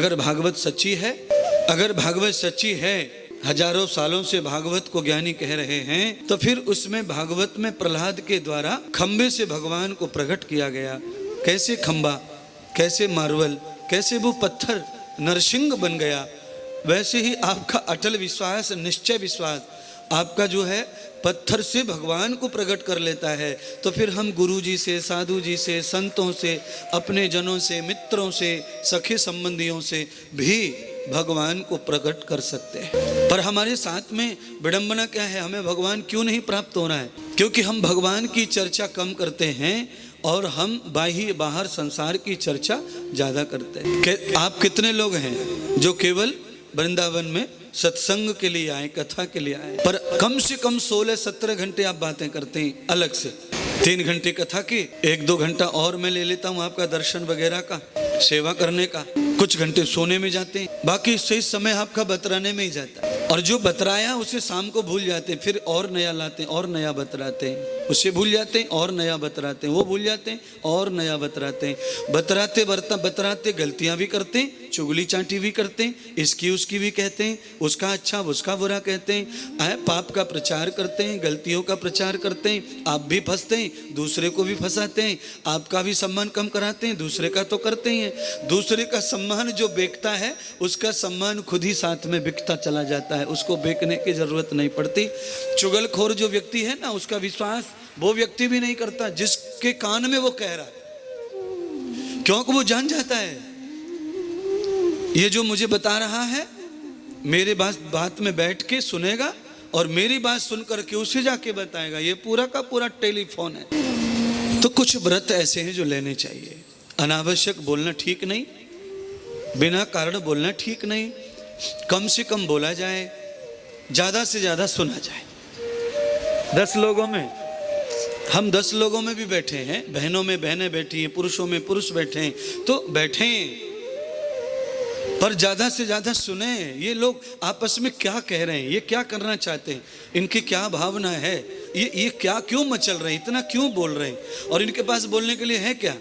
अगर भागवत सच्ची है, अगर भागवत सच्ची है, हजारों सालों से भागवत को ज्ञानी कह रहे हैं, तो फिर उसमें भागवत में प्रहलाद के द्वारा खंबे से भगवान को प्रकट किया गया। कैसे खंबा, कैसे मार्बल, कैसे वो पत्थर नरसिंह बन गया, वैसे ही आपका अटल विश्वास, निश्चय विश्वास आपका जो है पत्थर से भगवान को प्रकट कर लेता है। तो फिर हम गुरु जी से, साधु जी से, संतों से, अपने जनों से, मित्रों से, सखे संबंधियों से भी भगवान को प्रकट कर सकते हैं। पर हमारे साथ में विडंबना क्या है, हमें भगवान क्यों नहीं प्राप्त हो रहा है? क्योंकि हम भगवान की चर्चा कम करते हैं और हम बाहर संसार की चर्चा ज्यादा करते हैं। आप कितने लोग हैं जो केवल वृंदावन में सत्संग के लिए आए, कथा के लिए आए, पर कम से कम 16-17 घंटे आप बातें करते हैं अलग से। 3 घंटे कथा की, 1-2 घंटा और मैं ले लेता हूँ आपका दर्शन वगैरह का, सेवा करने का, कुछ घंटे सोने में जाते हैं, बाकी सही समय आपका बतराने में ही जाता है। और जो बतराया उसे शाम को भूल जाते हैं, फिर और नया लाते हैं और नया बतराते हैं, उसे भूल जाते हैं और नया बतराते हैं, वो भूल जाते हैं और नया बतराते हैं। बतराते बतराते गलतियां भी करते हैं, चुगली चांटी भी करते हैं, इसकी उसकी भी कहते हैं, उसका अच्छा उसका बुरा कहते हैं, पाप का प्रचार करते हैं, गलतियों का प्रचार करते हैं। आप भी फंसते हैं, दूसरे को भी फंसाते हैं, आपका भी सम्मान कम कराते हैं, दूसरे का तो करते ही हैं। दूसरे का सम्मान जो बेचता है उसका सम्मान खुद ही साथ में बिकता चला जाता है, उसको बेचने की जरूरत नहीं पड़ती। चुगलखोर जो व्यक्ति है ना, उसका विश्वास वो व्यक्ति भी नहीं करता जिसके कान में वो कह रहा है, क्योंकि वो जान जाता है ये जो मुझे बता रहा है मेरे बात में बैठ के सुनेगा और मेरी बात सुनकर के उसे जाके बताएगा। ये पूरा का पूरा टेलीफोन है। तो कुछ व्रत ऐसे हैं जो लेने चाहिए। अनावश्यक बोलना ठीक नहीं, बिना कारण बोलना ठीक नहीं, कम से कम बोला जाए, ज्यादा से ज्यादा सुना जाए। 10 लोगों में हम 10 लोगों में भी बैठे हैं, बहनों में बहनें बैठी हैं, पुरुषों में पुरुष बैठे हैं, तो बैठे हैं पर ज्यादा से ज्यादा सुने ये लोग आपस में क्या कह रहे हैं, ये क्या करना चाहते हैं, इनकी क्या भावना है, ये क्या क्यों मचल रहे हैं, इतना क्यों बोल रहे हैं, और इनके पास बोलने के लिए है क्या।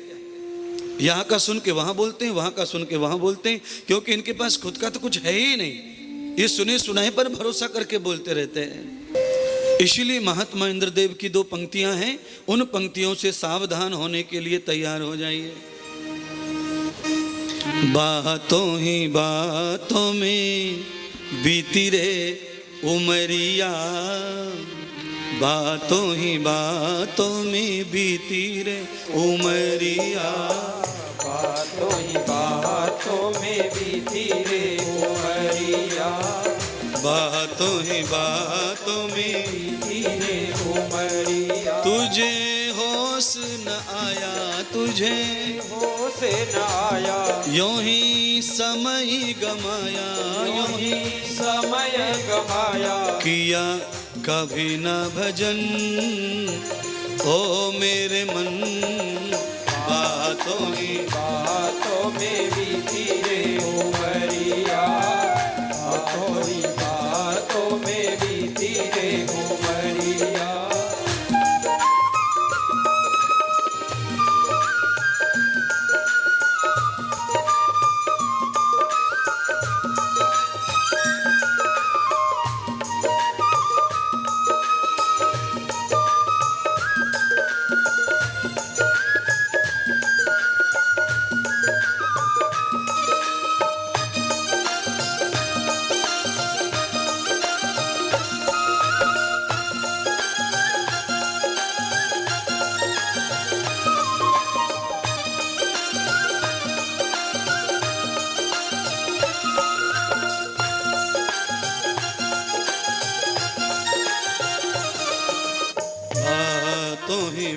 यहाँ का सुन के वहां बोलते हैं, वहां का सुन के वहां बोलते हैं, क्योंकि इनके पास खुद का तो कुछ है ही नहीं, ये सुने सुनाए पर भरोसा करके बोलते रहते हैं। इसीलिए महात्मा इंद्रदेव की 2 पंक्तियां हैं, उन पंक्तियों से सावधान होने के लिए तैयार हो जाइए। बातों ही बातों में बीती रे उमरिया, बातों ही बातों में बीती रे उमरिया, बातों ही बातों में बीती रे उमरिया, बातों ही बातों में बीती रे उमरिया। तुझे होश न आया, तुझे होश न आया, यूं ही समय गमाया, यूं ही समय गमाया, किया कभी न भजन ओ मेरे मन, बातों ही बातों में बीती रे उमरिया, बातों ही बातों में बीती रे उमरिया।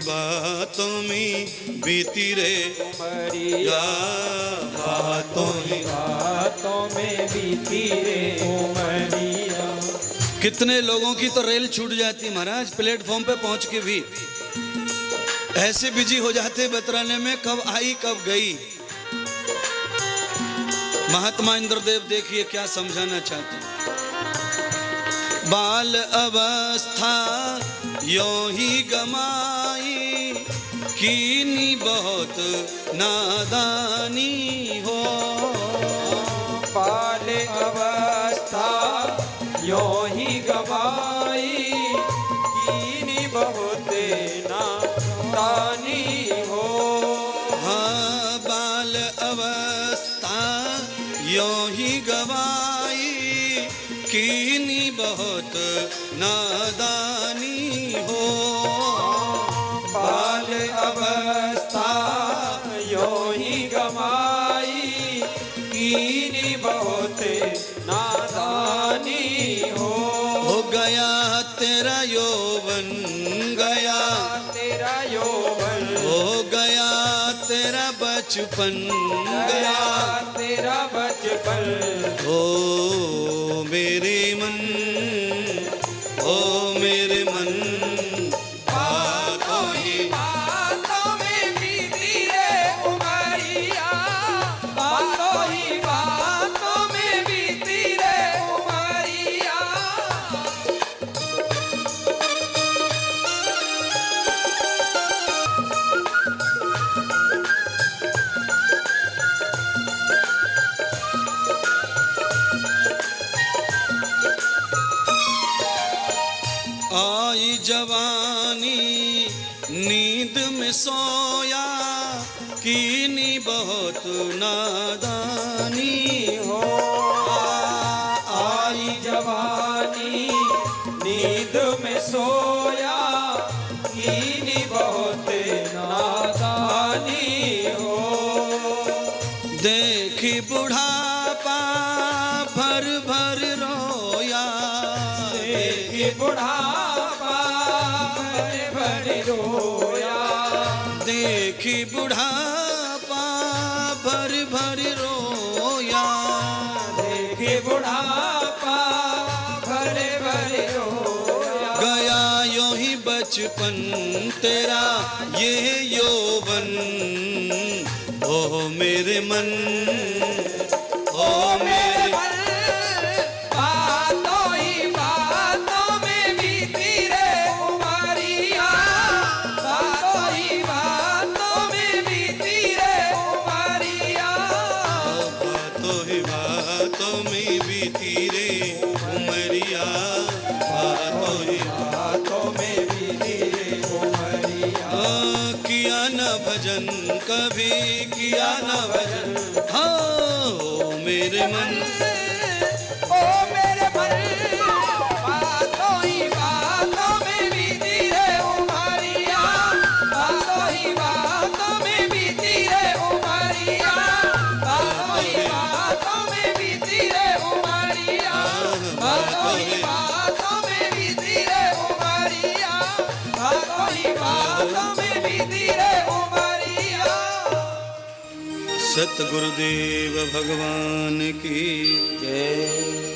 बातों में बीती रे उमरिया, बातों ही बातों में बीती रे उमरिया। कितने लोगों की तो रेल छूट जाती महाराज, प्लेटफॉर्म पे पहुंच के भी ऐसे बिजी हो जाते बतराने में कब आई कब गई। महात्मा इंद्रदेव देखिए क्या समझाना चाहते हैं। बाल अवस्था यों ही गमाई, कीनी बहुत नादानी हो, बाल अवस्था यो ही गवाई कीनी बहुत नादानी हो। हाँ बाल अवस्था यो ही गवाई कीनी बहुत नादानी हो। बाल अवस्था यो ही गवाई कीनी बहुत नादानी हो। गया तेरा यौवन गया तेरा यौवन हो गया तेरा बचपन गया तेरा बचपन ओ मेरे मन ओ मेरे मन बातों ही बातों में बीती रे उमरिया बातों ही बातों में बीती रे उमरिया। आई जवानी नींद में सोया कीनी बहुत नादानी हो आई जवानी नींद में सोया कीनी बहुत नादानी हो। देखी बुढ़ापा भर भर रोया देखी बुढ़ापा भरे भरे रोया देखी बुढ़ापा भर भर रोया देखी बुढ़ापा भरे भरे रोया। गया यो ही बचपन तेरा ये यौवन ओ मेरे मन ओ मेरे मन बातों ही बातों में बीती रे उमरिया बातों ही बातों में बीती रे उमरिया। बातों ही बातों में बीती रे उमरिया बातों ही बातों में बीती रे उमरिया। किया न भजन कभी किया न भजन हाँ ओ मेरे मन ओ मेरे मन बातों ही बातों में बीती रे उमरिया बातों ही बातों में बीती रे उमरिया बातों ही बातों में बीती रे उमरिया बातों ही बातों में बीती रे उमरिया बातों ही बातों में बीती रे उमरिया। सतगुरुदेव भगवान की जय।